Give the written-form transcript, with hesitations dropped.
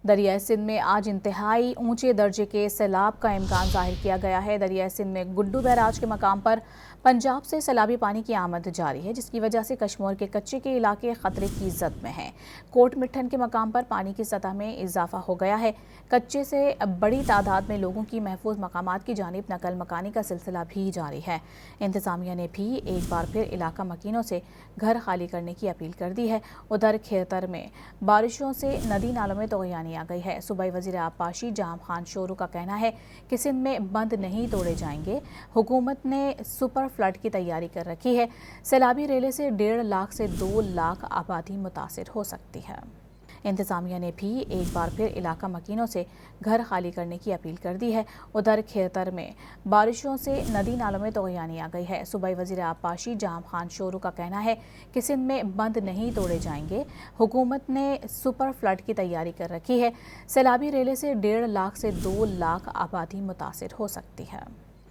دریائے سندھ میں آج انتہائی اونچے درجے کے سیلاب کا امکان ظاہر کیا گیا ہے۔ دریائے سندھ میں گڈو بیراج کے مقام پر پنجاب سے سیلابی پانی کی آمد جاری ہے، جس کی وجہ سے کشمور کے کچے کے علاقے خطرے کی زد میں ہیں۔ کوٹ مٹھن کے مقام پر پانی کی سطح میں اضافہ ہو گیا ہے۔ کچے سے بڑی تعداد میں لوگوں کی محفوظ مقامات کی جانب نقل مکانی کا سلسلہ بھی جاری ہے۔ انتظامیہ نے بھی ایک بار پھر علاقہ مکینوں سے گھر خالی کرنے کی اپیل کر دی ہے۔ ادھر کھیتر میں بارشوں سے ندی نالوں میں طغیانی آ گئی ہے۔ صوبائی وزیر آبپاشی جام خان شورو کا کہنا ہے کہ سندھ میں بند نہیں توڑے جائیں گے۔ حکومت نے سپر فلڈ کی تیاری کر رکھی ہے۔ سیلابی ریلے سے 1.5 لاکھ سے 2 لاکھ آبادی متاثر ہو سکتی ہے۔ انتظامیہ نے بھی ایک بار پھر علاقہ مکینوں سے گھر خالی کرنے کی اپیل کر دی ہے۔ ادھر کھیتر میں بارشوں سے ندی نالوں میں طغیانی آ گئی ہے۔ صوبائی وزیر آبپاشی جام خان شورو کا کہنا ہے کہ سندھ میں بند نہیں توڑے جائیں گے۔ حکومت نے سپر فلڈ کی تیاری کر رکھی ہے۔ سیلابی ریلے سے 1.5 لاکھ سے 2 لاکھ آبادی متاثر ہو سکتی ہے۔